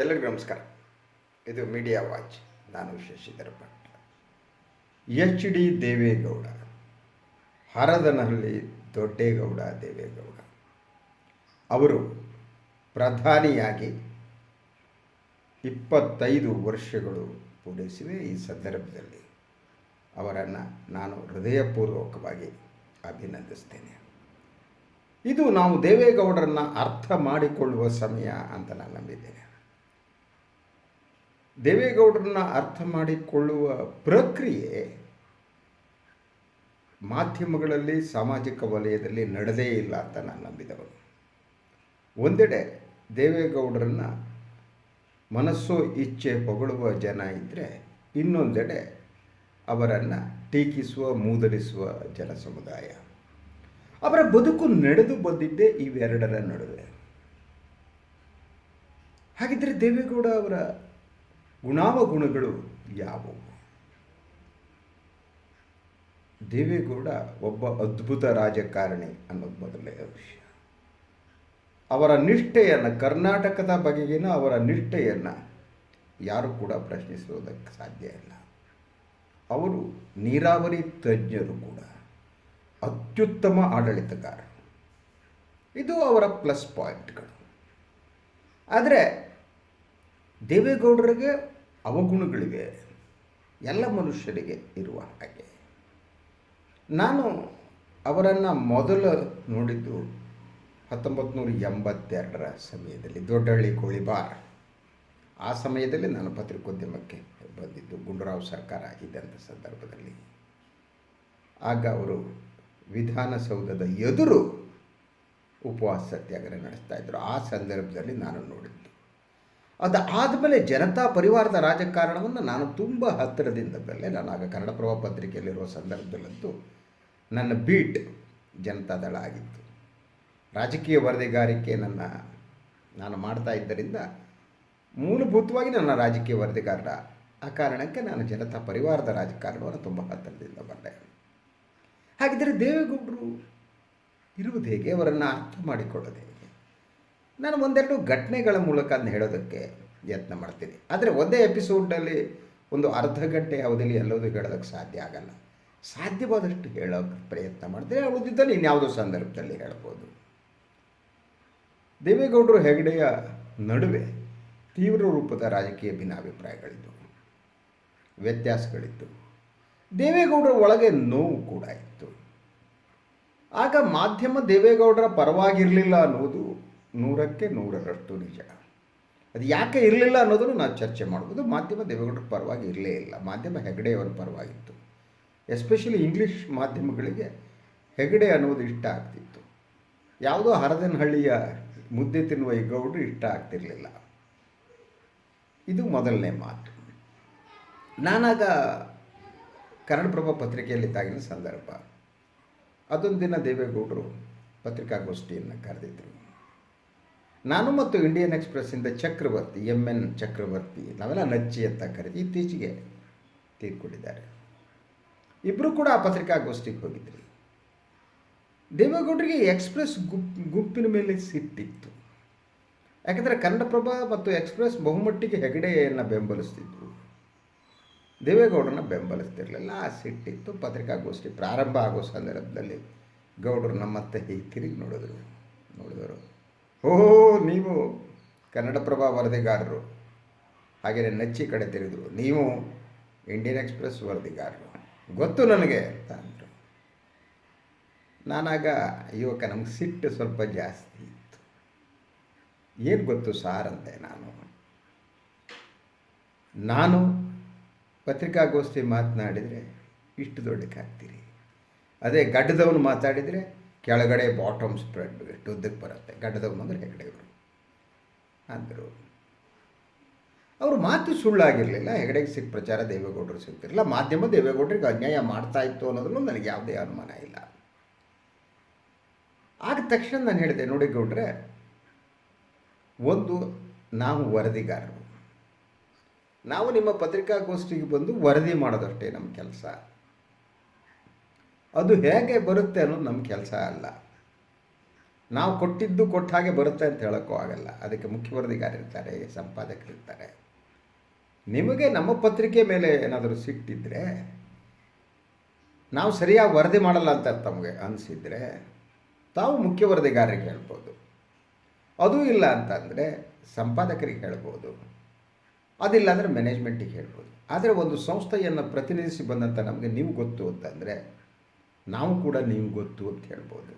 ಎಲ್ಲರಿಗೂ ನಮಸ್ಕಾರ. ಇದು ಮೀಡಿಯಾ ವಾಚ್. ನಾನು ಶಶಿಧರ್ ಭಟ್. HD ದೇವೇಗೌಡ, ಹರದನಹಳ್ಳಿ ದೊಡ್ಡೇಗೌಡ ದೇವೇಗೌಡ ಅವರು ಪ್ರಧಾನಿಯಾಗಿ 25 ವರ್ಷಗಳು ಪೂರೈಸಿವೆ. ಈ ಸಂದರ್ಭದಲ್ಲಿ ಅವರನ್ನು ನಾನು ಹೃದಯಪೂರ್ವಕವಾಗಿ ಅಭಿನಂದಿಸ್ತೇನೆ. ಇದು ನಾವು ದೇವೇಗೌಡರನ್ನು ಅರ್ಥ ಮಾಡಿಕೊಳ್ಳುವ ಸಮಯ ಅಂತ ನಾನು ನಂಬಿದ್ದೇನೆ. ದೇವೇಗೌಡರನ್ನ ಅರ್ಥ ಮಾಡಿಕೊಳ್ಳುವ ಪ್ರಕ್ರಿಯೆ ಮಾಧ್ಯಮಗಳಲ್ಲಿ, ಸಾಮಾಜಿಕ ವಲಯದಲ್ಲಿ ನಡೆದೇ ಇಲ್ಲ ಅಂತ ನಾನು ನಂಬಿದವನು. ಒಂದೆಡೆ ದೇವೇಗೌಡರನ್ನು ಮನಸ್ಸೋ ಇಚ್ಛೆ ಹೊಗಳುವ ಜನ ಇದ್ದರೆ, ಇನ್ನೊಂದೆಡೆ ಅವರನ್ನು ಟೀಕಿಸುವ, ಮೂದಲಿಸುವ ಜನ ಸಮುದಾಯ. ಅವರ ಬದುಕು ನಡೆದು ಬಂದಿದ್ದೇ ಇವೆರಡರ ನಡುವೆ. ಹಾಗಿದ್ದರೆ ದೇವೇಗೌಡ ಅವರ ಗುಣಾವಗುಣಗಳು ಯಾವುವು? ದೇವೇಗೌಡ ಒಬ್ಬ ಅದ್ಭುತ ರಾಜಕಾರಣಿ ಅನ್ನೋದು ಮೊದಲನೇ ವಿಷಯ. ಅವರ ನಿಷ್ಠೆಯನ್ನು, ಕರ್ನಾಟಕದ ಬಗೆಗಿನ ಅವರ ನಿಷ್ಠೆಯನ್ನು ಯಾರು ಕೂಡ ಪ್ರಶ್ನಿಸುವುದಕ್ಕೆ ಸಾಧ್ಯ ಇಲ್ಲ. ಅವರು ನೀರಾವರಿ ತಜ್ಞರು ಕೂಡ, ಅತ್ಯುತ್ತಮ ಆಡಳಿತಗಾರ. ಇದು ಅವರ ಪ್ಲಸ್ ಪಾಯಿಂಟ್ಗಳು. ಆದರೆ ದೇವೇಗೌಡರಿಗೆ ಅವಗುಣಗಳಿವೆ, ಎಲ್ಲ ಮನುಷ್ಯರಿಗೆ ಇರುವ ಹಾಗೆ. ನಾನು ಅವರನ್ನು ಮೊದಲು ನೋಡಿದ್ದು 1982ರ ಸಮಯದಲ್ಲಿ, ದೊಡ್ಡಹಳ್ಳಿ ಗೋಳಿಬಾರ್. ಆ ಸಮಯದಲ್ಲಿ ನಾನು ಪತ್ರಿಕೋದ್ಯಮಕ್ಕೆ ಬಂದಿದ್ದು, ಗುಂಡೂರಾವ್ ಸರ್ಕಾರ ಇದ್ದಂಥ ಸಂದರ್ಭದಲ್ಲಿ. ಆಗ ಅವರು ವಿಧಾನಸೌಧದ ಎದುರು ಉಪವಾಸ ಸತ್ಯಾಗ್ರಹ ನಡೆಸ್ತಾ ಇದ್ದರು. ಆ ಸಂದರ್ಭದಲ್ಲಿ ನಾನು ನೋಡಿದ್ದು. ಅದಾದಮೇಲೆ ಜನತಾ ಪರಿವಾರದ ರಾಜಕಾರಣವನ್ನು ನಾನು ತುಂಬ ಹತ್ತಿರದಿಂದ ಬಲ್ಲೆ. ನಾನು ಆಗ ಕನ್ನಡಪ್ರಭ ಪತ್ರಿಕೆಯಲ್ಲಿರುವ ಸಂದರ್ಭದಲ್ಲಂತೂ ನನ್ನ ಬೀಟ್ ಜನತಾದಳ ಆಗಿತ್ತು. ರಾಜಕೀಯ ವರದಿಗಾರಿಕೆ ನಾನು ಮಾಡ್ತಾ ಇದ್ದರಿಂದ ಮೂಲಭೂತವಾಗಿ ನನ್ನ ರಾಜಕೀಯ ವರದಿಗಾರ. ಆ ಕಾರಣಕ್ಕೆ ನಾನು ಜನತಾ ಪರಿವಾರದ ರಾಜಕಾರಣವನ್ನು ತುಂಬ ಹತ್ತಿರದಿಂದ ಬಂದೆ. ಹಾಗಿದ್ದರೆ ದೇವೇಗೌಡರು ಇರುವುದು ಹೇಗೆ, ಅವರನ್ನು ಅರ್ಥ ಮಾಡಿಕೊಳ್ಳೋದು ಹೇಗೆ? ನಾನು ಒಂದೆರಡು ಘಟನೆಗಳ ಮೂಲಕ ಅದನ್ನ ಹೇಳೋದಕ್ಕೆ ಯತ್ನ ಮಾಡ್ತೀನಿ. ಆದರೆ ಒಂದೇ ಎಪಿಸೋಡ್ನಲ್ಲಿ ಒಂದು ಅರ್ಧ ಗಂಟೆ ಅವಧಿಯಲ್ಲಿ ಎಲ್ಲವೂ ಹೇಳೋದಕ್ಕೆ ಸಾಧ್ಯ ಆಗಲ್ಲ. ಸಾಧ್ಯವಾದಷ್ಟು ಹೇಳೋಕ್ಕೆ ಪ್ರಯತ್ನ ಮಾಡ್ತೀನಿ. ಉಳಿದಿದ್ದಲ್ಲಿ ಇನ್ಯಾವುದೋ ಸಂದರ್ಭದಲ್ಲಿ ಹೇಳ್ಬೋದು. ದೇವೇಗೌಡರು ಹೆಗಡೆಯ ನಡುವೆ ತೀವ್ರ ರೂಪದ ರಾಜಕೀಯ ಭಿನ್ನಾಭಿಪ್ರಾಯಗಳಿದ್ದವು, ವ್ಯತ್ಯಾಸಗಳಿತ್ತು. ದೇವೇಗೌಡರ ಒಳಗೆ ನೋವು ಕೂಡ ಇತ್ತು. ಆಗ ಮಾಧ್ಯಮ ದೇವೇಗೌಡರ ಪರವಾಗಿರಲಿಲ್ಲ ಅನ್ನೋದು 100ಕ್ಕೆ 100ರಷ್ಟು ನಿಜ. ಅದು ಯಾಕೆ ಇರಲಿಲ್ಲ ಅನ್ನೋದನ್ನು ನಾವು ಚರ್ಚೆ ಮಾಡ್ಬೋದು. ಮಾಧ್ಯಮ ದೇವೇಗೌಡರ ಪರವಾಗಿ ಇರಲೇ ಇಲ್ಲ. ಮಾಧ್ಯಮ ಹೆಗಡೆಯವರ ಪರವಾಗಿತ್ತು. ಎಸ್ಪೆಷಲಿ ಇಂಗ್ಲೀಷ್ ಮಾಧ್ಯಮಗಳಿಗೆ ಹೆಗಡೆ ಅನ್ನೋದು ಇಷ್ಟ ಆಗ್ತಿತ್ತು. ಯಾವುದೋ ಹರದನಹಳ್ಳಿಯ ಮುದ್ದೆ ತಿನ್ನುವ ಈ ಗೌಡರು ಇಷ್ಟ ಆಗ್ತಿರಲಿಲ್ಲ. ಇದು ಮೊದಲನೇ ಮಾತು. ನಾನಾಗ ಕನ್ನಡಪ್ರಭ ಪತ್ರಿಕೆಯಲ್ಲಿದ್ದಾಗಿನ ಸಂದರ್ಭ. ಅದೊಂದು ದಿನ ದೇವೇಗೌಡರು ಪತ್ರಿಕಾಗೋಷ್ಠಿಯನ್ನು ಕರೆದಿದ್ದರು. ನಾನು ಮತ್ತು ಇಂಡಿಯನ್ ಎಕ್ಸ್ಪ್ರೆಸ್ಸಿಂದ ಚಕ್ರವರ್ತಿ, MN ಚಕ್ರವರ್ತಿ, ನಾವೆಲ್ಲ ನಚ್ಚಿ ಅಂತ ಕರೆದು ಇತ್ತೀಚೆಗೆ ತೀರ್ಕೊಂಡಿದ್ದಾರೆ. ಇಬ್ಬರು ಕೂಡ ಆ ಪತ್ರಿಕಾಗೋಷ್ಠಿಗೆ ಹೋಗಿದ್ರಿ. ದೇವೇಗೌಡರಿಗೆ ಎಕ್ಸ್ಪ್ರೆಸ್ ಗುಂಪಿನ ಮೇಲೆ ಸಿಟ್ಟಿತ್ತು. ಯಾಕಂದರೆ ಕನ್ನಡಪ್ರಭ ಮತ್ತು ಎಕ್ಸ್ಪ್ರೆಸ್ ಬಹುಮಟ್ಟಿಗೆ ಹೆಗಡೆಯನ್ನು ಬೆಂಬಲಿಸ್ತಿದ್ರು, ದೇವೇಗೌಡರನ್ನ ಬೆಂಬಲಿಸ್ತಿರಲಿಲ್ಲ. ಆ ಸಿಟ್ಟಿತ್ತು. ಪತ್ರಿಕಾಗೋಷ್ಠಿ ಪ್ರಾರಂಭ ಆಗೋ ಸಂದರ್ಭದಲ್ಲಿ ಗೌಡರು ನಮ್ಮತ್ತೆ ಹೀಗೆ ತಿರುಗಿ ನೋಡಿದರು. ಓಹೋ, ನೀವು ಕನ್ನಡಪ್ರಭ ವರದಿಗಾರರು. ಹಾಗೆಯೇ ನಚ್ಚಿ ಕಡೆ ತಿರುಗಿದ್ರು, ನೀವು ಇಂಡಿಯನ್ ಎಕ್ಸ್ಪ್ರೆಸ್ ವರದಿಗಾರರು, ಗೊತ್ತು ನನಗೆ ಅಂತ ಅಂದರು. ನಾನಾಗ ಯುವಕ, ನಮ್ಗೆ ಸಿಟ್ಟು ಸ್ವಲ್ಪ ಜಾಸ್ತಿ ಇತ್ತು. ಏನು ಗೊತ್ತು ಸಾರ್ ಅಂತೆ ನಾನು ಪತ್ರಿಕಾಗೋಷ್ಠಿ ಮಾತನಾಡಿದರೆ ಇಷ್ಟು ದೊಡ್ಡಕ್ಕಾಗ್ತೀರಿ, ಅದೇ ಗಡ್ಡದವನು ಮಾತಾಡಿದರೆ ಕೆಳಗಡೆ ಬಾಟಮ್ ಸ್ಪ್ರೆಡ್ ಎಷ್ಟು ಉದ್ದಕ್ಕೆ ಬರುತ್ತೆ. ಗಡ್ಡದವನು ಅಂದರೆ ಹೆಗಡೆಯವರು ಅಂದರು. ಅವರು ಮಾತು ಸುಳ್ಳಾಗಿರಲಿಲ್ಲ. ಹೆಗಡೆಗೆ ಸಿಕ್ಕ ಪ್ರಚಾರ ದೇವೇಗೌಡರು ಸಿಗ್ತಿರಲಿಲ್ಲ. ಮಾಧ್ಯಮ ದೇವೇಗೌಡರಿಗೆ ಅನ್ಯಾಯ ಮಾಡ್ತಾ ಇತ್ತು ಅನ್ನೋದ್ರಲ್ಲೂ ನನಗೆ ಯಾವುದೇ ಅನುಮಾನ ಇಲ್ಲ. ಆದ ತಕ್ಷಣ ನಾನು ಹೇಳಿದೆ, ನೋಡಿ ಗೌಡ್ರೆ, ಒಂದು ನಾವು ವರದಿಗಾರರು, ನಾವು ನಿಮ್ಮ ಪತ್ರಿಕಾಗೋಷ್ಠಿಗೆ ಬಂದು ವರದಿ ಮಾಡೋದಷ್ಟೇ ನಮ್ಮ ಕೆಲಸ. ಅದು ಹೇಗೆ ಬರುತ್ತೆ ಅನ್ನೋದು ನಮ್ಮ ಕೆಲಸ ಅಲ್ಲ. ನಾವು ಕೊಟ್ಟಿದ್ದು ಕೊಟ್ಟ ಹಾಗೆ ಬರುತ್ತೆ ಅಂತ ಹೇಳೋಕ್ಕೂ ಆಗಲ್ಲ. ಅದಕ್ಕೆ ಮುಖ್ಯ ವರದಿಗಾರರಿರ್ತಾರೆ, ಸಂಪಾದಕರಿರ್ತಾರೆ. ನಿಮಗೆ ನಮ್ಮ ಪತ್ರಿಕೆ ಮೇಲೆ ಏನಾದರೂ ಸಿಟ್ಟಿದ್ದರೆ, ನಾವು ಸರಿಯಾಗಿ ವರದಿ ಮಾಡಲ್ಲ ಅಂತ ತಮಗೆ ಅನಿಸಿದರೆ ತಾವು ಮುಖ್ಯ ವರದಿಗಾರರಿಗೆ ಹೇಳ್ಬೋದು. ಅದೂ ಇಲ್ಲ ಅಂತಂದರೆ ಸಂಪಾದಕರಿಗೆ ಹೇಳ್ಬೋದು, ಅದಿಲ್ಲ ಅಂದರೆ ಮ್ಯಾನೇಜ್ಮೆಂಟಿಗೆ ಹೇಳ್ಬೋದು. ಆದರೆ ಒಂದು ಸಂಸ್ಥೆಯನ್ನು ಪ್ರತಿನಿಧಿಸಿ ಬಂದಂಥ ನಮಗೆ ನೀವು ಗೊತ್ತು ಅಂತಂದರೆ ನಾವು ಕೂಡ ನೀವು ಗೊತ್ತು ಅಂತ ಹೇಳ್ಬೋದು.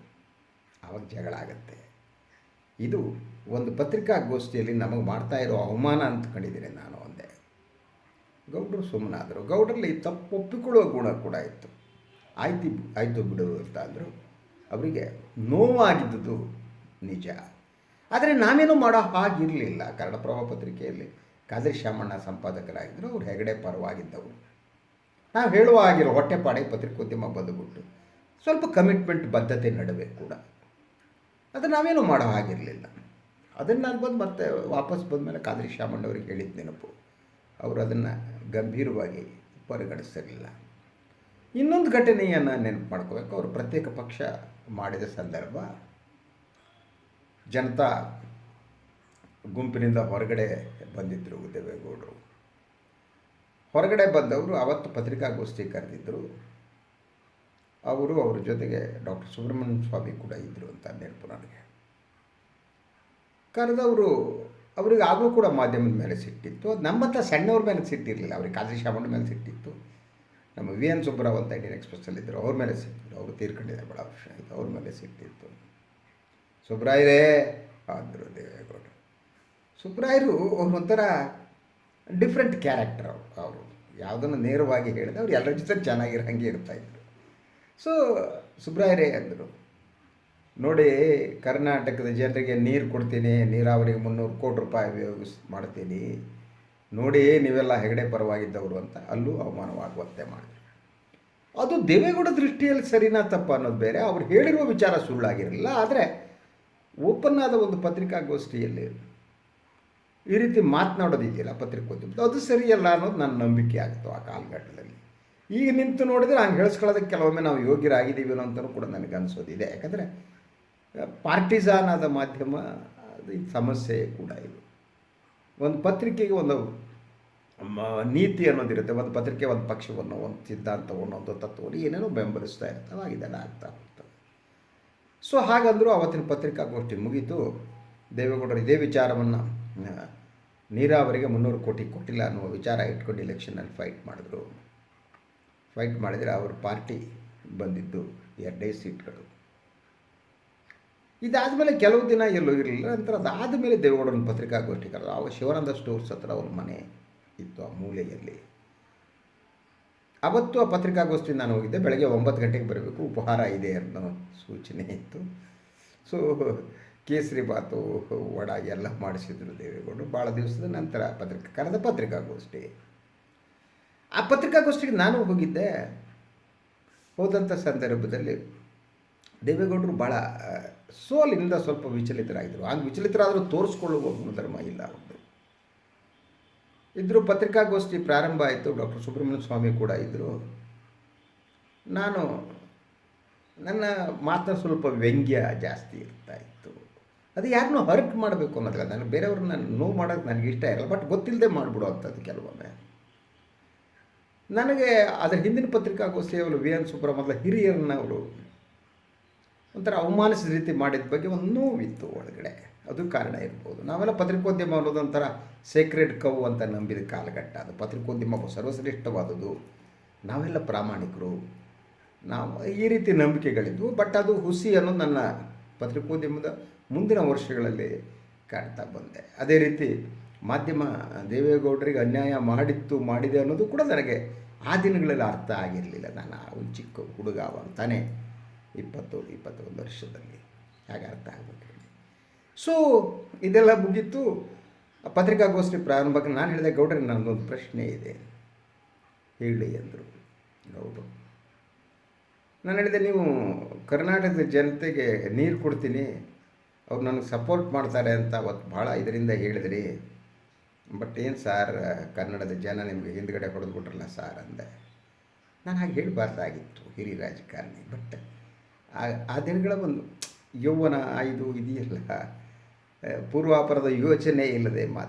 ಆವಾಗ ಜಗಳ ಆಗುತ್ತೆ. ಇದು ಒಂದು ಪತ್ರಿಕಾಗೋಷ್ಠಿಯಲ್ಲಿ ನಮಗೆ ಮಾಡ್ತಾ ಇರೋ ಅವಮಾನ ಅಂದ್ಕೊಂಡಿದ್ದೀನಿ ನಾನು ಒಂದೇ. ಗೌಡರು ಸುಮ್ಮನಾದರು. ಗೌಡರಲ್ಲಿ ತಪ್ಪು ಒಪ್ಪಿಕೊಳ್ಳುವ ಗುಣ ಕೂಡ ಇತ್ತು. ಆಯಿತು ಬಿಡು ಅಂತ ಅಂದರು. ಅವರಿಗೆ ನೋವಾಗಿದ್ದುದು ನಿಜ. ಆದರೆ ನಾವೇನು ಮಾಡೋ ಹಾಗಿರಲಿಲ್ಲ. ಕನ್ನಡಪ್ರಭ ಪತ್ರಿಕೆಯಲ್ಲಿ ಖಾದರಿ ಶಾಮಣ್ಣ ಸಂಪಾದಕರಾಗಿದ್ದರು. ಅವರು ಹೆಗಡೆ ಪರವಾಗಿದ್ದವರು. ನಾವು ಹೇಳುವ ಆಗಿರೋ ಹೊಟ್ಟೆಪಾಡಿಗೆ ಪತ್ರಿಕೋದ್ಯಮ ಬಂದುಬಿಟ್ಟು ಸ್ವಲ್ಪ ಕಮಿಟ್ಮೆಂಟ್ ಬದ್ಧತೆ ನಡುವೆ ಕೂಡ ಅದು ನಾವೇನು ಮಾಡೋ ಹಾಗಿರಲಿಲ್ಲ. ಅದನ್ನು ನಾನು ಬಂದು ಮತ್ತೆ ವಾಪಸ್ ಬಂದಮೇಲೆ ಖಾದರಿ ಶಾಮಣ್ಣವ್ರಿಗೆ ಹೇಳಿದ ನೆನಪು. ಅವರು ಅದನ್ನು ಗಂಭೀರವಾಗಿ ಪರಿಗಣಿಸಿರಲಿಲ್ಲ. ಇನ್ನೊಂದು ಘಟನೆಯನ್ನು ನೆನಪು ಮಾಡ್ಕೋಬೇಕು. ಅವರು ಪ್ರತ್ಯೇಕ ಪಕ್ಷ ಮಾಡಿದ ಸಂದರ್ಭ, ಜನತಾ ಗುಂಪಿನಿಂದ ಹೊರಗಡೆ ಬಂದಿದ್ದರು ದೇವೇಗೌಡರು. ಹೊರಗಡೆ ಬಂದವರು ಅವತ್ತು ಪತ್ರಿಕಾಗೋಷ್ಠಿ ಕರೆದಿದ್ದರು. ಅವ್ರ ಜೊತೆಗೆ ಡಾಕ್ಟರ್ ಸುಬ್ರಹ್ಮಣ್ಯ ಸ್ವಾಮಿ ಕೂಡ ಇದ್ದರು ಅಂತ ನೆನಪು ನನಗೆ. ಕರೆದವರು ಅವ್ರಿಗೆ ಆಗಲೂ ಕೂಡ ಮಾಧ್ಯಮದ ಮೇಲೆ ಸಿಟ್ಟಿತ್ತು. ಅದು ನಮ್ಮ ಹತ್ರ ಸಣ್ಣವ್ರ ಮೇಲೆ ಸಿಟ್ಟಿರಲಿಲ್ಲ. ಅವ್ರಿಗೆ ಖಾದರಿ ಶಾಮಣ್ಣ ಮೇಲೆ ಸಿಟ್ಟಿತ್ತು. ನಮ್ಮ ವಿ ಎನ್ ಸುಬ್ಬರಾವ್ ಅಂತ ಇಂಡಿಯನ್ ಎಕ್ಸ್‌ಪ್ರೆಸ್ಸಲ್ಲಿದ್ದರು, ಅವ್ರ ಮೇಲೆ ಸಿಟ್ಟಿತ್ತು. ಅವರು ತೀರ್ಕೊಂಡಿದ್ದಾರೆ, ಭಾಳ ವರ್ಷ ಆಯಿತು. ಅವ್ರ ಮೇಲೆ ಸಿಟ್ಟಿತ್ತು. ಸುಬ್ರಾಯರೇ ಅಂದರು ದೇವೇಗೌಡರು. ಸುಬ್ರಾಯರು ಅವ್ರು ಒಂಥರ ಡಿಫ್ರೆಂಟ್ ಕ್ಯಾರೆಕ್ಟರ್. ಅವರು ಯಾವುದನ್ನು ನೇರವಾಗಿ ಹೇಳಿದೆ ಅವ್ರು ಎಲ್ಲರ ಜೊತೆ ಚೆನ್ನಾಗಿರೋ ಹಾಗೆ ಇರ್ತಾಯಿದ್ರು. ಸೊ ಸುಬ್ರಾಯರೇ ಅಂದರು, ನೋಡಿ, ಕರ್ನಾಟಕದ ಜನರಿಗೆ ನೀರು ಕೊಡ್ತೀನಿ, ನೀರಾವರಿಗೆ 300 ಕೋಟಿ ರೂಪಾಯಿ ಮಾಡ್ತೀನಿ, ನೋಡಿ ನೀವೆಲ್ಲ ಹೆಗಡೆ ಪರವಾಗಿದ್ದವರು ಅಂತ ಅಲ್ಲೂ ಅವಮಾನವಾಗುವಂತೆ ಮಾಡಿದ್ರು. ಅದು ದೇವೇಗೌಡ ದೃಷ್ಟಿಯಲ್ಲಿ ಸರಿನಾ ತಪ್ಪ ಅನ್ನೋದು ಬೇರೆ. ಅವ್ರು ಹೇಳಿರುವ ವಿಚಾರ ಸುಳ್ಳಾಗಿರಲಿಲ್ಲ. ಆದರೆ ಓಪನ್ ಆದ ಒಂದು ಪತ್ರಿಕಾಗೋಷ್ಠಿಯಲ್ಲಿ ಈ ರೀತಿ ಮಾತನಾಡೋದಿದೆಯಲ್ಲ ಪತ್ರಿಕೋದ್ಯಮ, ಅದು ಸರಿಯಲ್ಲ ಅನ್ನೋದು ನನ್ನ ನಂಬಿಕೆ ಆಗ್ತು ಆ ಕಾಲಘಟ್ಟದಲ್ಲಿ. ಈಗ ನಿಂತು ನೋಡಿದರೆ ಹಂಗೆ ಹೇಳಿಸ್ಕೊಳ್ಳೋದಕ್ಕೆ ಕೆಲವೊಮ್ಮೆ ನಾವು ಯೋಗ್ಯರಾಗಿದ್ದೀವಿ ಅಂತಲೂ ಕೂಡ ನನಗೆ ಅನಿಸೋದಿದೆ. ಯಾಕಂದರೆ ಪಾರ್ಟಿಸಾನ್ ಆದ ಮಾಧ್ಯಮ, ಅದು ಈ ಸಮಸ್ಯೆ ಕೂಡ ಇದು. ಒಂದು ಪತ್ರಿಕೆಗೆ ಒಂದು ನೀತಿ ಅನ್ನೋದಿರುತ್ತೆ. ಒಂದು ಪತ್ರಿಕೆ ಒಂದು ಪಕ್ಷವನ್ನು, ಒಂದು ಸಿದ್ಧಾಂತವನ್ನು, ಒಂದು ತತ್ವವನ್ನು ಏನೇನೋ ಬೆಂಬಲಿಸ್ತಾ ಇರ್ತವೆ, ಇದೆಲ್ಲ ಆಗ್ತಾ ಹೋಗ್ತವೆ. ಸೊ ಹಾಗಂದರೂ ಅವತ್ತಿನ ಪತ್ರಿಕಾಗೋಷ್ಠಿ ಮುಗೀತು. ದೇವೇಗೌಡರು ಇದೇ ವಿಚಾರವನ್ನು ನೀರಾವರಿಗೆ 300 ಕೋಟಿ ಕೊಟ್ಟಿಲ್ಲ ಅನ್ನುವ ವಿಚಾರ ಇಟ್ಕೊಂಡು ಎಲೆಕ್ಷನ್ನಲ್ಲಿ ಫೈಟ್ ಮಾಡಿದ್ರು. ಫೈಟ್ ಮಾಡಿದರೆ ಅವ್ರ ಪಾರ್ಟಿ ಬಂದಿದ್ದು 2 ಸೀಟ್ಗಳು. ಇದಾದಮೇಲೆ ಕೆಲವು ದಿನ ಎಲ್ಲೂ ಇರಲಿಲ್ಲ. ನಂತರ ಅದಾದಮೇಲೆ ದೇವೇಗೌಡರನ್ನ ಪತ್ರಿಕಾಗೋಷ್ಠಿ ಕರೆದು, ಆವಾಗ ಶಿವಾನಂದ ಸ್ಟೋರ್ಸ್ ಹತ್ರ ಅವ್ರ ಮನೆ ಇತ್ತು, ಆ ಮೂಲೆಯಲ್ಲಿ. ಅವತ್ತು ಆ ಪತ್ರಿಕಾಗೋಷ್ಠಿ ನಾನು ಹೋಗಿದ್ದೆ. ಬೆಳಗ್ಗೆ 9 ಗಂಟೆಗೆ ಬರಬೇಕು, ಉಪಹಾರ ಇದೆ ಅನ್ನೋ ಸೂಚನೆ ಇತ್ತು. ಸೊ ಕೇಸರಿ ಬಾತು, ವಡ ಎಲ್ಲ ಮಾಡಿಸಿದ್ರು ದೇವೇಗೌಡರು. ಭಾಳ ದಿವಸದ ನಂತರ ಕರೆದ ಪತ್ರಿಕಾಗೋಷ್ಠಿ. ಆ ಪತ್ರಿಕಾಗೋಷ್ಠಿಗೆ ನಾನು ಹೋಗಿದ್ದೆ. ಹೋದಂಥ ಸಂದರ್ಭದಲ್ಲಿ ದೇವೇಗೌಡರು ಭಾಳ ಸೋಲಿನಿಂದ ಸ್ವಲ್ಪ ವಿಚಲಿತರಾಗಿದ್ದರು. ಆಗ ವಿಚಲಿತರಾದರೂ ತೋರಿಸ್ಕೊಳ್ಳುವ ಗುಣಧರ್ಮ ಇಲ್ಲ ಅವ್ರದ್ದು. ಇದ್ದರು. ಪತ್ರಿಕಾಗೋಷ್ಠಿ ಪ್ರಾರಂಭ ಆಯಿತು. ಡಾಕ್ಟರ್ ಸುಬ್ರಹ್ಮಣ್ಯ ಸ್ವಾಮಿ ಕೂಡ ಇದ್ದರು. ನನ್ನ ಮಾತನ್ನ ಸ್ವಲ್ಪ ವ್ಯಂಗ್ಯ ಜಾಸ್ತಿ ಇರ್ತಾಯಿತ್ತು. ಅದು ಯಾರನ್ನೂ ಹರ್ಟ್ ಮಾಡಬೇಕು ಅನ್ನೋದಿಲ್ಲ. ನನಗೆ ಬೇರೆಯವ್ರನ್ನ ನೋವು ಮಾಡೋದು ನನಗೆ ಇಷ್ಟ ಇರಲ್ಲ. ಬಟ್ ಗೊತ್ತಿಲ್ಲದೆ ಮಾಡಿಬಿಡೋ ಅಂಥದ್ದು ಕೆಲವೊಮ್ಮೆ. ನನಗೆ ಅದರ ಹಿಂದಿನ ಪತ್ರಿಕಾಗೋಷ್ಠಿಯವರು ವಿ ಎನ್ ಸುಬ್ಬರಾವ್ ಮೊದಲ ಹಿರಿಯರನ್ನ ಅವರು ಒಂಥರ ಅವಮಾನಿಸಿದ ರೀತಿ ಮಾಡಿದ ಬಗ್ಗೆ ಒಂದು ನೋವಿತ್ತು ಒಳಗಡೆ. ಅದು ಕಾರಣ ಇರ್ಬೋದು. ನಾವೆಲ್ಲ ಪತ್ರಿಕೋದ್ಯಮ ಅನ್ನೋದೊಂಥರ ಸೇಕ್ರೆಡ್ ಕವ್ ಅಂತ ನಂಬಿದ ಕಾಲಘಟ್ಟ. ಅದು ಪತ್ರಿಕೋದ್ಯಮ ಸರ್ವಶ್ರೇಷ್ಠವಾದದ್ದು, ನಾವೆಲ್ಲ ಪ್ರಾಮಾಣಿಕರು, ನಾವು ಈ ರೀತಿ ನಂಬಿಕೆಗಳಿದ್ವು. ಬಟ್ ಅದು ಹುಸಿ ಅನ್ನೋದು ನನ್ನ ಪತ್ರಿಕೋದ್ಯಮದ ಮುಂದಿನ ವರ್ಷಗಳಲ್ಲಿ ಕಾಣ್ತಾ ಬಂದೆ. ಅದೇ ರೀತಿ ಮಾಧ್ಯಮ ದೇವೇಗೌಡರಿಗೆ ಅನ್ಯಾಯ ಮಾಡಿದೆ ಅನ್ನೋದು ಕೂಡ ನನಗೆ ಆ ದಿನಗಳಲ್ಲಿ ಅರ್ಥ ಆಗಿರಲಿಲ್ಲ. ನಾನು ಒಂದು ಚಿಕ್ಕ ಹುಡುಗ, ಆವಾಗ ತಾನೇ 20-21 ವರ್ಷದಲ್ಲಿ. ಹಾಗೆ ಅರ್ಥ ಆಗಬೇಕು. ಸೊ ಇದೆಲ್ಲ ಮುಗೀತು. ಪತ್ರಿಕಾಗೋಷ್ಠಿ ಪ್ರಾರಂಭಕ್ಕೆ ನಾನು ಹೇಳಿದೆ, ಗೌಡ್ರೆ ನನ್ನದೊಂದು ಪ್ರಶ್ನೆ ಇದೆ ಹೇಳಿ ಅಂದರು ಗೌಡರು. ನಾನು ಹೇಳಿದೆ, ನೀವು ಕರ್ನಾಟಕದ ಜನತೆಗೆ ನೀರು ಕೊಡ್ತೀನಿ, ಅವ್ರು ನನಗೆ ಸಪೋರ್ಟ್ ಮಾಡ್ತಾರೆ ಅಂತ ಅವತ್ತು ಭಾಳ ಇದರಿಂದ ಹೇಳಿದ್ರಿ. ಬಟ್ ಏನು ಸಾರ್, ಕನ್ನಡದ ಜನ ನಿಮಗೆ ಹಿಂದ್ಗಡೆ ಹೊಡೆದ್ಬಿಟ್ರಲ್ಲ ಸಾರ್ ಅಂದೆ. ನಾನು ಹಾಗೆ ಹೇಳಬಾರ್ದಾಗಿತ್ತು, ಹಿರಿಯ ರಾಜಕಾರಣಿ. ಬಟ್ ಆ ದಿನಗಳ ಒಂದು ಯೌವನ ಇದು ಇದೆಯಲ್ಲ, ಪೂರ್ವಾಪರದ ಯೋಚನೆ ಇಲ್ಲದೆ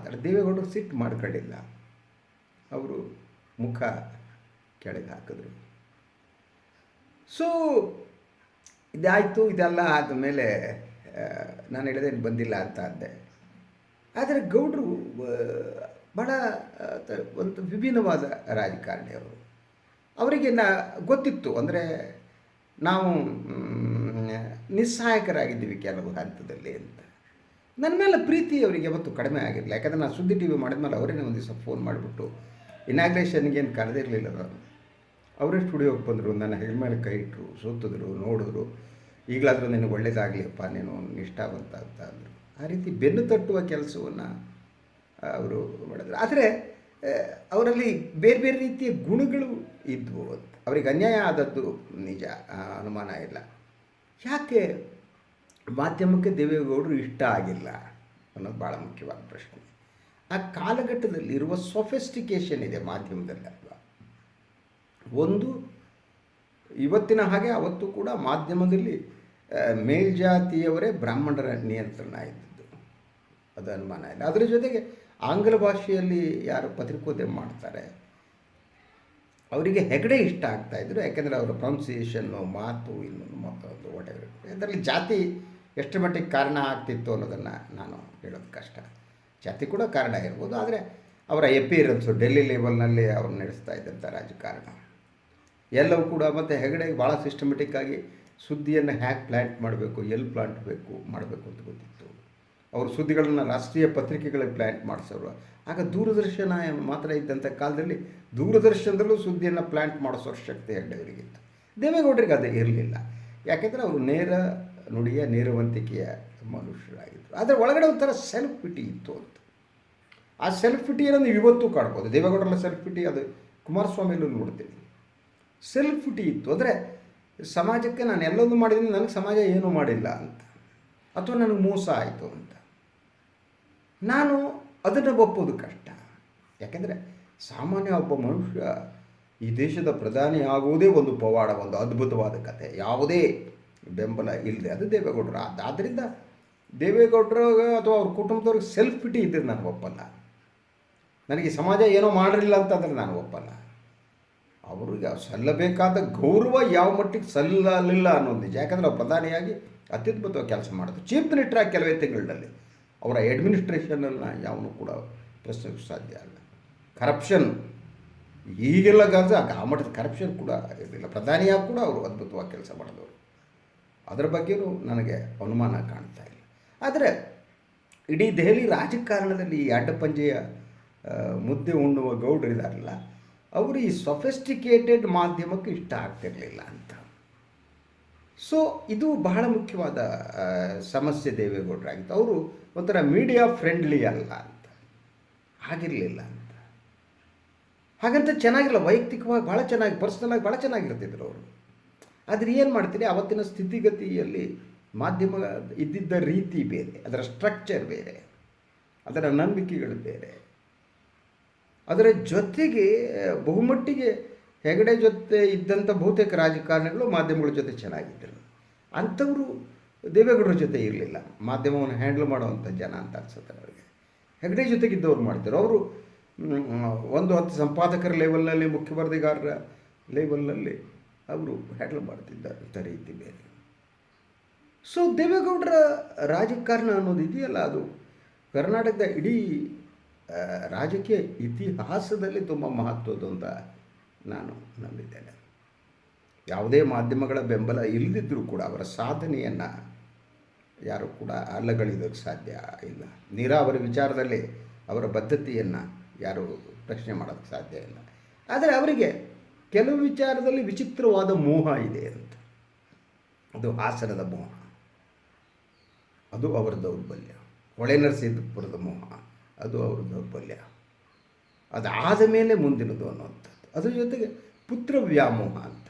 ದೇವೇಗೌಡರು ಸಿಟ್ಟು ಮಾಡ್ಕೊಳ್ಳಿಲ್ಲ. ಅವರು ಮುಖ ಕೆಳಗೆ ಹಾಕಿದ್ರು. ಸೊ ಇದಾಯಿತು. ಇದೆಲ್ಲ ಆದಮೇಲೆ ನಾನು ಹೇಳಿದೆ ಬಂದಿಲ್ಲ ಅಂತ ಅಂದೆ. ಆದರೆ ಗೌಡರು ಭಾಳ ಒಂದು ವಿಭಿನ್ನವಾದ ರಾಜಕಾರಣಿ ಅವರು. ಅವರಿಗೆ ಗೊತ್ತಿತ್ತು, ಅಂದರೆ ನಾವು ನಿಸ್ಸಹಾಯಕರಾಗಿದ್ದೀವಿ ಕೆಲವು ಹಂತದಲ್ಲಿ ಅಂತ. ನನ್ನ ಮೇಲೆ ಪ್ರೀತಿ ಅವರಿಗೆ ಯಾವತ್ತೂ ಕಡಿಮೆ ಆಗಿರಲಿಲ್ಲ. ಯಾಕಂದರೆ ನಾನು ಸುದ್ದಿ ಟಿ ವಿ ಮಾಡಿದ್ಮೇಲೆ ಅವರೇನೇ ಒಂದು ದಿವಸ ಫೋನ್ ಮಾಡಿಬಿಟ್ಟು, ಇನಾಗ್ರೇಷನ್ಗೇನು ಕರೆದಿರಲಿಲ್ಲ ನಾನು, ಅವರೇ ಸ್ಟುಡಿಯೋಗೆ ಬಂದರು, ನನ್ನ ಹೆಗಲ ಮೇಲೆ ಕೈ ಇಟ್ಟರು, ಸುತ್ತಿದ್ರು, ನೋಡಿದ್ರು, ಈಗಲಾದರೂ ನಿನಗೆ ಒಳ್ಳೇದಾಗಲಿಯಪ್ಪ, ನೀನು ನಿಷ್ಠಾವಂತ ಅಂತ ಅಂದರು. ಆ ರೀತಿ ಬೆನ್ನು ತಟ್ಟುವ ಕೆಲಸವನ್ನು ಅವರು ಮಾಡಿದ್ರು. ಆದರೆ ಅವರಲ್ಲಿ ಬೇರೆ ಬೇರೆ ರೀತಿಯ ಗುಣಗಳು ಇದ್ವು ಅಂತ. ಅವರಿಗೆ ಅನ್ಯಾಯ ಆದದ್ದು ನಿಜ, ಅನುಮಾನ ಇಲ್ಲ. ಯಾಕೆ ಮಾಧ್ಯಮಕ್ಕೆ ದೇವೇಗೌಡರು ಇಷ್ಟ ಆಗಿಲ್ಲ ಅನ್ನೋದು ಭಾಳ ಮುಖ್ಯವಾದ ಪ್ರಶ್ನೆ. ಆ ಕಾಲಘಟ್ಟದಲ್ಲಿ ಇರುವ ಸೊಫೆಸ್ಟಿಕೇಷನ್ ಇದೆ ಮಾಧ್ಯಮದಲ್ಲಿ ಅಲ್ವಾ. ಒಂದು ಇವತ್ತಿನ ಹಾಗೆ ಅವತ್ತು ಕೂಡ ಮಾಧ್ಯಮದಲ್ಲಿ ಮೇಲ್ಜಾತಿಯವರೇ ಬ್ರಾಹ್ಮಣರ ನಿಯಂತ್ರಣ ಇದ್ದದ್ದು, ಅದು ಅನುಮಾನ ಇಲ್ಲ. ಅದರ ಜೊತೆಗೆ ಆಂಗ್ಲ ಭಾಷೆಯಲ್ಲಿ ಯಾರು ಪತ್ರಿಕೋದ್ಯಮ ಮಾಡ್ತಾರೆ ಅವರಿಗೆ ಹೆಗಡೆ ಇಷ್ಟ ಆಗ್ತಾಯಿದ್ರು. ಯಾಕೆಂದರೆ ಅವರ ಪ್ರೊನೌನ್ಸಿಯೇಷನ್ನು, ಮಾತು, ಇನ್ನೊಂದು ಮತ್ತೊಂದು ಒಡೆಯರು, ಇದರಲ್ಲಿ ಜಾತಿ ಎಷ್ಟು ಮಟ್ಟಿಗೆ ಕಾರಣ ಆಗ್ತಿತ್ತು ಅನ್ನೋದನ್ನು ನಾನು ಹೇಳೋದು ಕಷ್ಟ. ಜಾತಿ ಕೂಡ ಕಾರಣ ಇರ್ಬೋದು, ಆದರೆ ಅವರ ಎಪಿಯರೆನ್ಸು ಡೆಲ್ಲಿ ಲೆವೆಲ್ನಲ್ಲಿ ಅವ್ರು ನಡೆಸ್ತಾ ಇದ್ದಂಥ ರಾಜಕಾರಣ ಎಲ್ಲವೂ ಕೂಡ. ಮತ್ತು ಹೆಗಡೆಗೆ ಭಾಳ ಸಿಸ್ಟಮೆಟಿಕ್ಕಾಗಿ ಸುದ್ದಿಯನ್ನು ಹ್ಯಾಕ್ ಪ್ಲ್ಯಾಂಟ್ ಮಾಡಬೇಕು, ಎಲ್ಲಿ ಮಾಡಬೇಕು ಅಂತ ಗೊತ್ತಿತ್ತು. ಅವರು ಸುದ್ದಿಗಳನ್ನು ರಾಷ್ಟ್ರೀಯ ಪತ್ರಿಕೆಗಳಿಗೆ ಪ್ಲ್ಯಾಂಟ್ ಮಾಡಿಸೋರು. ಆಗ ದೂರದರ್ಶನ ಮಾತ್ರ ಇದ್ದಂಥ ಕಾಲದಲ್ಲಿ ದೂರದರ್ಶನದಲ್ಲೂ ಸುದ್ದಿಯನ್ನು ಪ್ಲ್ಯಾಂಟ್ ಮಾಡಿಸೋ ಶಕ್ತಿ ಹೆಗಡೆಯವರಿಗಿತ್ತು. ದೇವೇಗೌಡರಿಗೆ ಅದು ಇರಲಿಲ್ಲ. ಯಾಕೆಂದರೆ ಅವರು ನೇರ ನುಡಿಯ ನೇರವಂತಿಕೆಯ ಮನುಷ್ಯರಾಗಿದ್ದರು. ಆದರೆ ಒಳಗಡೆ ಒಂಥರ ಸೆಲ್ಫ್ ಪಿಟಿ ಇತ್ತು ಅಂತ. ಆ ಸೆಲ್ಫ್ ಪಿಟಿಯನ್ನು ನೀವು ಇವತ್ತೂ ಕಾಣ್ಬೋದು. ದೇವೇಗೌಡರ ಸೆಲ್ಫ್ ಪಿಟಿ, ಅದು ಕುಮಾರಸ್ವಾಮಿಯಲ್ಲೂ ನೋಡ್ತೀನಿ. ಸೆಲ್ಫ್ ಪಿಟಿ ಇತ್ತು. ಅಂದರೆ ಸಮಾಜಕ್ಕೆ ನಾನು ಎಲ್ಲೊಂದು ಮಾಡಿದ್ದೀನಿ, ನನಗೆ ಸಮಾಜ ಏನೂ ಮಾಡಿಲ್ಲ ಅಂತ, ಅಥವಾ ನನಗೆ ಮೋಸ ಆಯಿತು ಅಂತ. ನಾನು ಅದನ್ನು ಒಪ್ಪೋದು ಕಷ್ಟ. ಯಾಕೆಂದರೆ ಸಾಮಾನ್ಯ ಒಬ್ಬ ಮನುಷ್ಯ ಈ ದೇಶದ ಪ್ರಧಾನಿ ಆಗುವುದೇ ಒಂದು ಪವಾಡ, ಒಂದು ಅದ್ಭುತವಾದ ಕಥೆ, ಯಾವುದೇ ಬೆಂಬಲ ಇಲ್ಲದೆ. ಅದು ದೇವೇಗೌಡರು. ಆದ್ದರಿಂದ ದೇವೇಗೌಡರು ಅಥವಾ ಅವ್ರ ಕುಟುಂಬದವ್ರಿಗೆ ಸೆಲ್ಫ್ ಪಿಟಿ ಇದ್ದರೆ ನಾನು ಒಪ್ಪಲ್ಲ. ನನಗೆ ಸಮಾಜ ಏನೋ ಮಾಡಿರಲಿಲ್ಲ ಅಂತಂದರೆ ನಾನು ಒಪ್ಪಲ್ಲ. ಅವ್ರಿಗೆ ಸಲ್ಲಬೇಕಾದ ಗೌರವ ಯಾವ ಮಟ್ಟಿಗೆ ಸಲ್ಲಲಿಲ್ಲ ಅನ್ನೋದು ನಿಜ. ಯಾಕಂದರೆ ಅವ್ರು ಪ್ರಧಾನಿಯಾಗಿ ಅತ್ಯದ್ಭುತವಾಗಿ ಕೆಲಸ ಮಾಡಿದ್ರು. ಚೀಫ್ ಮಿನಿಸ್ಟರ್ ಆಗಿ ಕೆಲವೇ ತಿಂಗಳಲ್ಲಿ ಅವರ ಅಡ್ಮಿನಿಸ್ಟ್ರೇಷನನ್ನು ಯಾವನು ಕೂಡ ಪ್ರಶ್ನಿಸೋಕ್ಕೆ ಸಾಧ್ಯ ಅಲ್ಲ. ಕರಪ್ಷನ್ ಈಗೆಲ್ಲ ಆ ಮಟ್ಟದ ಕರಪ್ಷನ್ ಕೂಡ ಇರಲಿಲ್ಲ. ಪ್ರಧಾನಿಯಾಗಿ ಕೂಡ ಅವರು ಅದ್ಭುತವಾಗಿ ಕೆಲಸ ಮಾಡಿದವರು. ಅದರ ಬಗ್ಗೆಯೂ ನನಗೆ ಅನುಮಾನ ಕಾಣ್ತಾ ಇಲ್ಲ. ಆದರೆ ಇಡೀ ದೆಹಲಿ ರಾಜಕಾರಣದಲ್ಲಿ ಈ ಅಡ್ಡಪಂಜೆಯ ಮುದ್ದೆ ಉಣ್ಣುವ ಗೌಡರಿದಾರಲ್ಲ, ಅವರು ಈ ಸೊಫೆಸ್ಟಿಕೇಟೆಡ್ ಮಾಧ್ಯಮಕ್ಕೆ ಇಷ್ಟ ಆಗ್ತಿರಲಿಲ್ಲ ಅಂತ. ಸೊ ಇದು ಬಹಳ ಮುಖ್ಯವಾದ ಸಮಸ್ಯೆ ದೇವೇಗೌಡರಾಗಿತ್ತು. ಅವರು ಒಂಥರ ಮೀಡಿಯಾ ಫ್ರೆಂಡ್ಲಿ ಅಲ್ಲ ಅಂತ, ಆಗಿರಲಿಲ್ಲ ಅಂತ. ಹಾಗಂತ ಚೆನ್ನಾಗಿಲ್ಲ, ವೈಯಕ್ತಿಕವಾಗಿ ಭಾಳ ಚೆನ್ನಾಗಿ, ಪರ್ಸ್ನಲಾಗಿ ಭಾಳ ಚೆನ್ನಾಗಿರ್ತಿದ್ರು ಅವರು. ಆದರೆ ಏನು ಮಾಡ್ತೀರಿ, ಅವತ್ತಿನ ಸ್ಥಿತಿಗತಿಯಲ್ಲಿ ಮಾಧ್ಯಮ ಇದ್ದಿದ್ದ ರೀತಿ ಬೇರೆ, ಅದರ ಸ್ಟ್ರಕ್ಚರ್ ಬೇರೆ, ಅದರ ನಂಬಿಕೆಗಳು ಬೇರೆ. ಅದರ ಜೊತೆಗೆ ಬಹುಮಟ್ಟಿಗೆ ಹೆಗಡೆ ಜೊತೆ ಇದ್ದಂಥ ಬಹುತೇಕ ರಾಜಕಾರಣಿಗಳು ಮಾಧ್ಯಮಗಳ ಜೊತೆ ಚೆನ್ನಾಗಿದ್ದರು. ಅಂಥವರು ದೇವೇಗೌಡರ ಜೊತೆ ಇರಲಿಲ್ಲ. ಮಾಧ್ಯಮವನ್ನು ಹ್ಯಾಂಡಲ್ ಮಾಡುವಂಥ ಜನ ಅಂತ ಅನ್ಸುತ್ತೆ ಅವರಿಗೆ. ಹೆಗಡೆ ಜೊತೆಗಿದ್ದವ್ರು ಮಾಡ್ತಾರೆ. ಅವರು ಒಂದು ಹತ್ತು ಸಂಪಾದಕರ ಲೆವೆಲ್ನಲ್ಲಿ, ಮುಖ್ಯ ವರದಿಗಾರರ ಲೆವೆಲ್ನಲ್ಲಿ ಅವರು ಹ್ಯಾಂಡಲ್ ಮಾಡ್ತಿದ್ದಂಥ ರೀತಿ ಬೇರೆ. ಸೊ ದೇವೇಗೌಡರ ರಾಜಕಾರಣ ಅನ್ನೋದು ಇದೆಯಲ್ಲ, ಅದು ಕರ್ನಾಟಕದ ಇಡೀ ರಾಜಕೀಯ ಇತಿಹಾಸದಲ್ಲಿ ತುಂಬ ಮಹತ್ವದ್ದು ಅಂತ ನಾನು ನಂಬಿದ್ದೇನೆ. ಯಾವುದೇ ಮಾಧ್ಯಮಗಳ ಬೆಂಬಲ ಇಲ್ಲದಿದ್ದರೂ ಕೂಡ ಅವರ ಸಾಧನೆಯನ್ನು ಯಾರು ಕೂಡ ಅಲ್ಲಗಳಿದಕ್ಕೆ ಸಾಧ್ಯ ಇಲ್ಲ. ನೀರಾವರಿ ವಿಚಾರದಲ್ಲಿ ಅವರ ಬದ್ಧತೆಯನ್ನು ಯಾರು ಪ್ರಶ್ನೆ ಮಾಡೋಕ್ಕೆ ಸಾಧ್ಯ ಇಲ್ಲ. ಆದರೆ ಅವರಿಗೆ ಕೆಲವು ವಿಚಾರದಲ್ಲಿ ವಿಚಿತ್ರವಾದ ಮೋಹ ಇದೆ ಅಂತ. ಅದು ಹಾಸನದ ಮೋಹ, ಅದು ಅವರ ದೌರ್ಬಲ್ಯ. ಹೊಳೆನರಸೀಪುರದ ಮೋಹ, ಅದು ಅವರ ದೌರ್ಬಲ್ಯ. ಅದಾದ ಮೇಲೆ ಮುಂದಿನದು ಅನ್ನುವಂಥದ್ದು. ಅದ್ರ ಜೊತೆಗೆ ಪುತ್ರ ವ್ಯಾಮೋಹ ಅಂತ.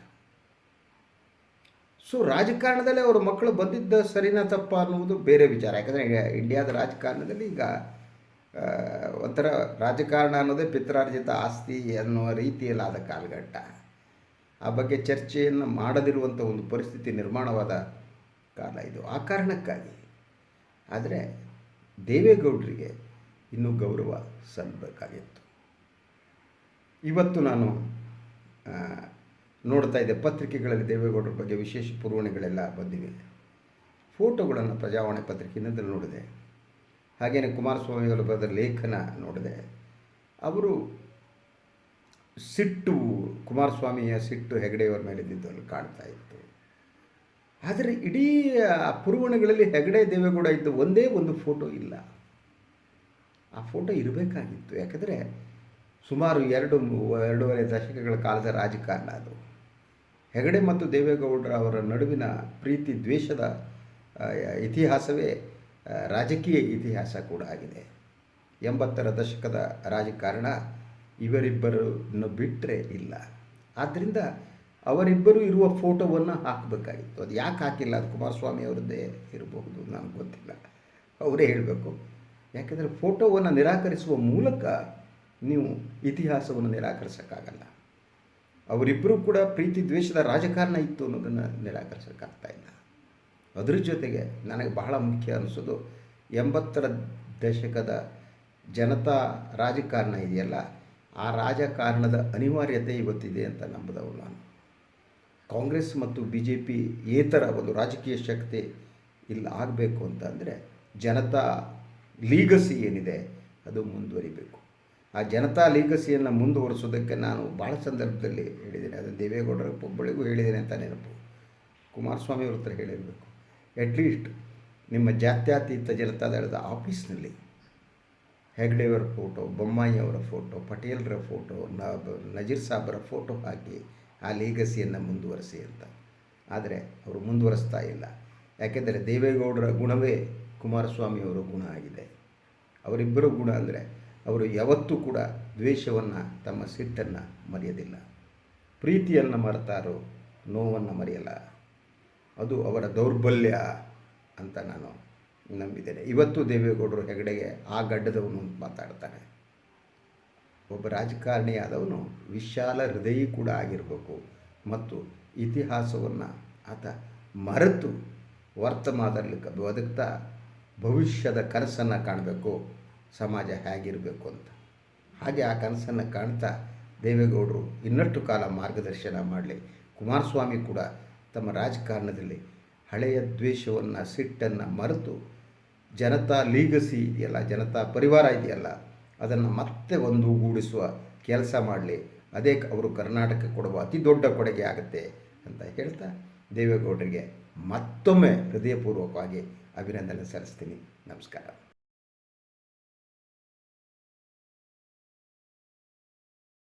ಸೊ ರಾಜಕಾರಣದಲ್ಲಿ ಅವರ ಮಕ್ಕಳು ಬಂದಿದ್ದ ಸರಿನಾ ತಪ್ಪ ಅನ್ನುವುದು ಬೇರೆ ವಿಚಾರ. ಯಾಕಂದರೆ ಇಂಡಿಯಾದ ರಾಜಕಾರಣದಲ್ಲಿ ಈಗ ಒಂಥರ ರಾಜಕಾರಣ ಅನ್ನೋದೇ ಪಿತ್ರಾರ್ಜಿತ ಆಸ್ತಿ ಅನ್ನುವ ರೀತಿಯಲ್ಲಾದ ಕಾಲಘಟ್ಟ. ಆ ಬಗ್ಗೆ ಚರ್ಚೆಯನ್ನು ಮಾಡದಿರುವಂಥ ಒಂದು ಪರಿಸ್ಥಿತಿ ನಿರ್ಮಾಣವಾದ ಕಾಲ ಇದು. ಆ ಕಾರಣಕ್ಕಾಗಿ ಆದರೆ ದೇವೇಗೌಡರಿಗೆ ಇನ್ನೂ ಗೌರವ ಸಲ್ಲಬೇಕಾಗಿತ್ತು. ಇವತ್ತು ನಾನು ನೋಡ್ತಾ ಇದ್ದೆ, ಪತ್ರಿಕೆಗಳಲ್ಲಿ ದೇವೇಗೌಡರ ಬಗ್ಗೆ ವಿಶೇಷ ಪುರವಣಿಗಳೆಲ್ಲ ಬಂದಿವೆ. ಫೋಟೋಗಳನ್ನು ಪ್ರಜಾವಾಣಿ ಪತ್ರಿಕೆಯಿಂದ ನೋಡಿದೆ. ಹಾಗೆಯೇ ಕುಮಾರಸ್ವಾಮಿಯವರ ಬರೆದ ಲೇಖನ ನೋಡಿದೆ. ಅವರು ಸಿಟ್ಟು, ಕುಮಾರಸ್ವಾಮಿಯ ಸಿಟ್ಟು ಹೆಗಡೆಯವರ ಮೇಲಿದ್ದಿದ್ದು ಅಲ್ಲಿ ಕಾಣ್ತಾ ಇತ್ತು. ಆದರೆ ಇಡೀ ಪುರವಣಿಗಳಲ್ಲಿ ಹೆಗಡೆ ದೇವೇಗೌಡ ಇದ್ದ ಒಂದೇ ಒಂದು ಫೋಟೋ ಇಲ್ಲ. ಆ ಫೋಟೋ ಇರಬೇಕಾಗಿತ್ತು. ಯಾಕಂದರೆ ಸುಮಾರು 2.5 ದಶಕಗಳ ಕಾಲದ ರಾಜಕಾರಣ ಅದು. ಹೆಗಡೆ ಮತ್ತು ದೇವೇಗೌಡರ ಅವರ ನಡುವಿನ ಪ್ರೀತಿ ದ್ವೇಷದ ಇತಿಹಾಸವೇ ರಾಜಕೀಯ ಇತಿಹಾಸ ಕೂಡ ಆಗಿದೆ. 80ರ ದಶಕದ ರಾಜಕಾರಣ ಇವರಿಬ್ಬರನ್ನು ಬಿಟ್ಟರೆ ಇಲ್ಲ. ಆದ್ದರಿಂದ ಅವರಿಬ್ಬರು ಇರುವ ಫೋಟೋವನ್ನು ಹಾಕಬೇಕಾಗಿತ್ತು. ಅದು ಯಾಕೆ ಹಾಕಿಲ್ಲ? ಅದು ಕುಮಾರಸ್ವಾಮಿ ಅವರದ್ದೇ ಇರಬಹುದು, ನನಗೆ ಗೊತ್ತಿಲ್ಲ, ಅವರೇ ಹೇಳಬೇಕು. ಯಾಕೆಂದರೆ ಫೋಟೋವನ್ನು ನಿರಾಕರಿಸುವ ಮೂಲಕ ನೀವು ಇತಿಹಾಸವನ್ನು ನಿರಾಕರಿಸೋಕ್ಕಾಗಲ್ಲ. ಅವರಿಬ್ಬರೂ ಕೂಡ ಪ್ರೀತಿ ದ್ವೇಷದ ರಾಜಕಾರಣ ಇತ್ತು ಅನ್ನೋದನ್ನು ನಿರಾಕರಿಸೋಕ್ಕಾಗ್ತಾಯಿಲ್ಲ. ಅದರ ಜೊತೆಗೆ ನನಗೆ ಬಹಳ ಮುಖ್ಯ ಅನಿಸೋದು 80ರ ದಶಕದ ಜನತಾ ರಾಜಕಾರಣ ಇದೆಯಲ್ಲ, ಆ ರಾಜಕಾರಣದ ಅನಿವಾರ್ಯತೆ ಇವತ್ತಿದೆ ಅಂತ ನಂಬಿದವು ನಾನು. ಕಾಂಗ್ರೆಸ್ ಮತ್ತು BJP ಏತರ ಒಂದು ರಾಜಕೀಯ ಶಕ್ತಿ ಇಲ್ಲಿ ಆಗಬೇಕು ಅಂತ ಅಂದರೆ ಜನತಾ ಲೀಗಸಿ ಏನಿದೆ ಅದು ಮುಂದುವರಿಬೇಕು. ಆ ಜನತಾ ಲೀಗಸಿಯನ್ನು ಮುಂದುವರಿಸೋದಕ್ಕೆ ನಾನು ಭಾಳ ಸಂದರ್ಭದಲ್ಲಿ ಹೇಳಿದ್ದೇನೆ. ಅದನ್ನು ದೇವೇಗೌಡರ ಒಬ್ಬಳಿಗೂ ಹೇಳಿದ್ದೇನೆ ಅಂತ ನೆನಪು. ಕುಮಾರಸ್ವಾಮಿ ಅವ್ರ ಹತ್ರ ಹೇಳಿರಬೇಕು. ಅಟ್ಲೀಸ್ಟ್ ನಿಮ್ಮ ಜಾತ್ಯತೀತ ಜನತಾದಳದ ಆಫೀಸ್ನಲ್ಲಿ ಹೆಗ್ಡೆಯವರ ಫೋಟೋ, ಬೊಮ್ಮಾಯಿಯವರ ಫೋಟೋ, ಪಟೇಲ್ರ ಫೋಟೋ, ನಜೀರ್ ಸಾಬರ ಫೋಟೋ ಹಾಕಿ ಆ ಲೀಗಸಿಯನ್ನು ಮುಂದುವರಿಸಿ ಅಂತ. ಆದರೆ ಅವರು ಮುಂದುವರಿಸ್ತಾ ಇಲ್ಲ. ಯಾಕೆಂದರೆ ದೇವೇಗೌಡರ ಗುಣವೇ ಕುಮಾರಸ್ವಾಮಿಯವರ ಗುಣ ಆಗಿದೆ. ಅವರಿಬ್ಬರ ಗುಣ ಅಂದರೆ ಅವರು ಯಾವತ್ತೂ ಕೂಡ ದ್ವೇಷವನ್ನು, ತಮ್ಮ ಸಿಟ್ಟನ್ನು ಮರೆಯೋದಿಲ್ಲ. ಪ್ರೀತಿಯನ್ನು ಮರೆತಾರೋ ನೋವನ್ನು ಮರೆಯಲ್ಲ. ಅದು ಅವರ ದೌರ್ಬಲ್ಯ ಅಂತ ನಾನು ನಂಬಿದ್ದೇನೆ. ಇವತ್ತು ದೇವೇಗೌಡರು ಹೆಗಡೆಗೆ ಆ ಗಡ್ಡದವನು ಅಂತ ಮಾತಾಡ್ತಾರೆ. ಒಬ್ಬ ರಾಜಕಾರಣಿಯಾದವನು ವಿಶಾಲ ಹೃದಯಿ ಕೂಡ ಆಗಿರಬೇಕು ಮತ್ತು ಇತಿಹಾಸವನ್ನು ಆತ ಮರೆತು ವರ್ತಮಾನದಲ್ಲಿ ಬದುಕ್ತಾ ಭವಿಷ್ಯದ ಕನಸನ್ನು ಕಾಣಬೇಕು, ಸಮಾಜ ಹೇಗಿರಬೇಕು ಅಂತ. ಹಾಗೆ ಆ ಕನಸನ್ನು ಕಾಣ್ತಾ ದೇವೇಗೌಡರು ಇನ್ನಷ್ಟು ಕಾಲ ಮಾರ್ಗದರ್ಶನ ಮಾಡಲಿ. ಕುಮಾರಸ್ವಾಮಿ ಕೂಡ ತಮ್ಮ ರಾಜಕಾರಣದಲ್ಲಿ ಹಳೆಯ ದ್ವೇಷವನ್ನು, ಸಿಟ್ಟನ್ನು ಮರೆತು ಜನತಾ ಲೀಗಸಿ ಇದೆಯಲ್ಲ, ಜನತಾ ಪರಿವಾರ ಇದೆಯಲ್ಲ, ಅದನ್ನು ಮತ್ತೆ ಒಂದುಗೂಡಿಸುವ ಕೆಲಸ ಮಾಡಲಿ. ಅದೇ ಅವರು ಕರ್ನಾಟಕ ಕೊಡುವ ಅತಿ ದೊಡ್ಡ ಕೊಡುಗೆ ಆಗುತ್ತೆ ಅಂತ ಹೇಳ್ತಾ ದೇವೇಗೌಡರಿಗೆ ಮತ್ತೊಮ್ಮೆ ಹೃದಯಪೂರ್ವಕವಾಗಿ ಅಭಿನಂದನೆ ಸಲ್ಲಿಸ್ತೀನಿ. ನಮಸ್ಕಾರ.